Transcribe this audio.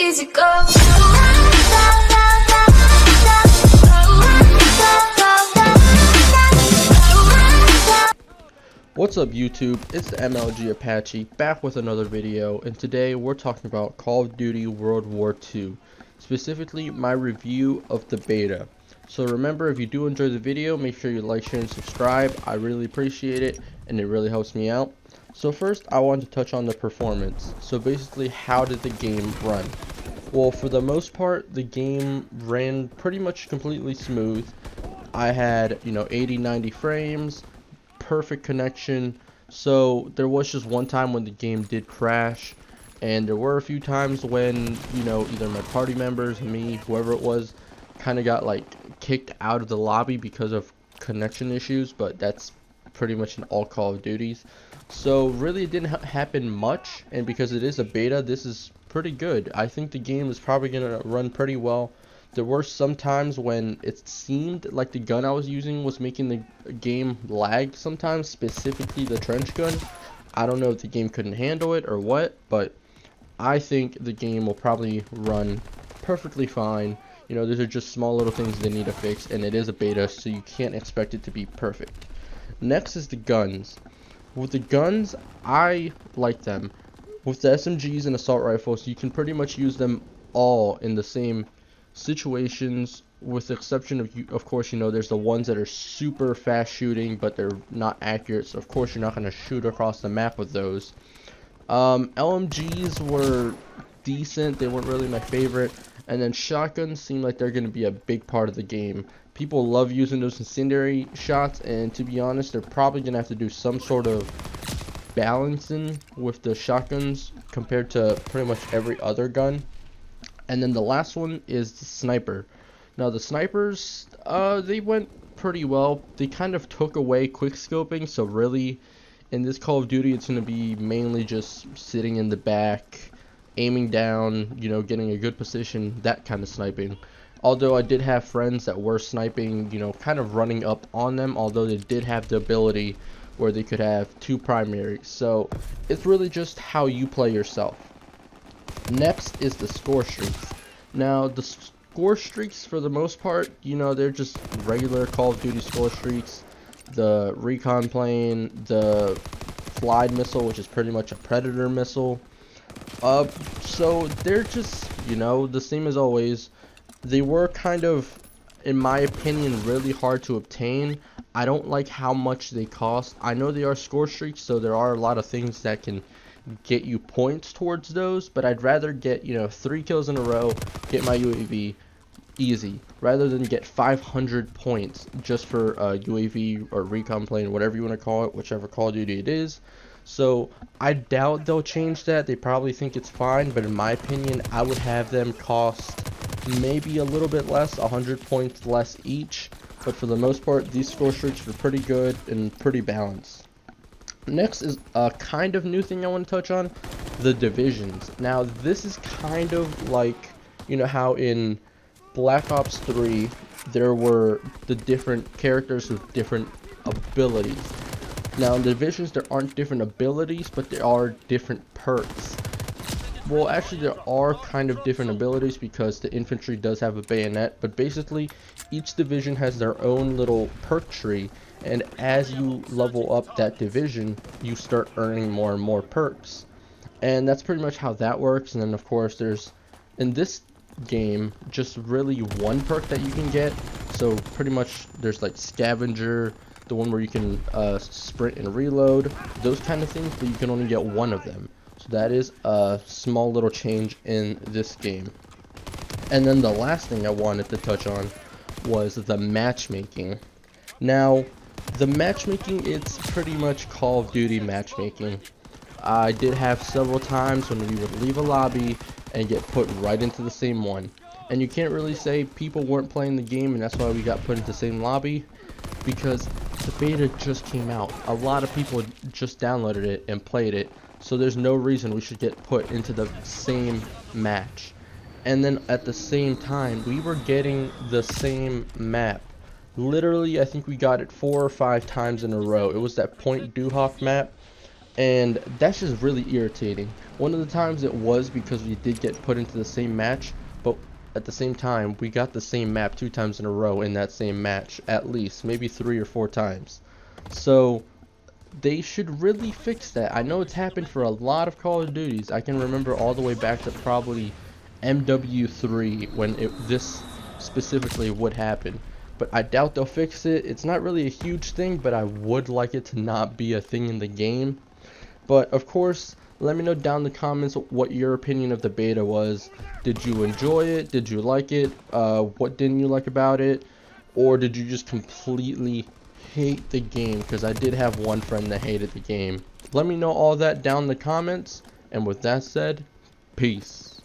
easy go. What's up YouTube, it's the MLG Apache back with another video, and today we're talking about Call of Duty World War II, specifically my review of the beta. So remember, if you do enjoy the video, make sure you like, share, and subscribe. I really appreciate it and it really helps me out. So first I want to touch on the performance. So basically, how did the game run? Well, for the most part the game ran pretty much completely smooth. I had 80-90 frames, perfect connection. So there was just one time when the game did crash, and there were a few times when either my party members, me, whoever it was, kind of got like kicked out of the lobby because of connection issues, but that's pretty much in all Call of Duties. So really it didn't happen much, and because it is a beta, this is pretty good. I think the game is probably gonna run pretty well. There were some times when it seemed like the gun I was using was making the game lag sometimes, specifically the trench gun. I don't know if the game couldn't handle it or what, but I think the game will probably run perfectly fine. These are just small little things they need to fix, and it is a beta, so you can't expect it to be perfect. Next is the guns. With the guns, I like them. With the SMGs and assault rifles, you can pretty much use them all in the same situations, with the exception of course, there's the ones that are super fast shooting but they're not accurate, so of course you're not going to shoot across the map with those. LMGs were decent, they weren't really my favorite, and then shotguns seem like they're going to be a big part of the game. People love using those incendiary shots, and to be honest, they're probably going to have to do some sort of balancing with the shotguns compared to pretty much every other gun. And then the last one is the sniper. Now the snipers, they went pretty well. They kind of took away quick scoping, so really in this Call of Duty it's going to be mainly just sitting in the back, aiming down, getting a good position, that kind of sniping. Although I did have friends that were sniping, kind of running up on them, although they did have the ability where they could have two primaries. So it's really just how you play yourself. Next is the score streaks. Now the score streaks, for the most part, they're just regular Call of Duty score streaks. The recon plane, the flied missile, which is pretty much a predator missile. So they're just the same as always. They were kind of, in my opinion, really hard to obtain. I don't like how much they cost. I know they are score streaks, so there are a lot of things that can get you points towards those, but I'd rather get 3 kills in a row, get my UAV easy, rather than get 500 points just for a UAV or recon plane, whatever you want to call it, whichever Call of Duty it is. So I doubt they'll change that. They probably think it's fine, but in my opinion, I would have them cost maybe a little bit less, 100 points less each. But for the most part, these score streaks were pretty good and pretty balanced. Next is a kind of new thing I want to touch on, the divisions. Now this is kind of like, how in Black Ops 3 there were the different characters with different abilities. Now in divisions there aren't different abilities, but there are different perks. Well, actually there are kind of different abilities because the infantry does have a bayonet, but basically each division has their own little perk tree, and as you level up that division you start earning more and more perks, and that's pretty much how that works. And then of course there's, in this game, just really one perk that you can get. So pretty much there's like scavenger, the one where you can sprint and reload, those kind of things, but you can only get one of them. So that is a small little change in this game. And then the last thing I wanted to touch on was the matchmaking. Now the matchmaking, it's pretty much Call of Duty matchmaking. I did have several times when we would leave a lobby and get put right into the same one, and you can't really say people weren't playing the game and that's why we got put into the same lobby, because the beta just came out. A lot of people just downloaded it and played it, so there's no reason we should get put into the same match. And then at the same time, we were getting the same map. Literally, I think we got it 4 or 5 times in a row. It was that Point Duhok map. and that's just really irritating. One of the times it was because we did get put into the same match, but at the same time we got the same map 2 times in a row in that same match, at least maybe 3 or 4 times. So they should really fix that. I know it's happened for a lot of Call of Duties. I can remember all the way back to probably WW2 when this specifically would happen. But I doubt they'll fix it. It's not really a huge thing, but I would like it to not be a thing in the game. But of course, let me know down in the comments what your opinion of the beta was. Did you enjoy it? Did you like it? What didn't you like about it? Or did you just completely hate the game? Because I did have one friend that hated the game. Let me know all that down in the comments. And with that said, peace.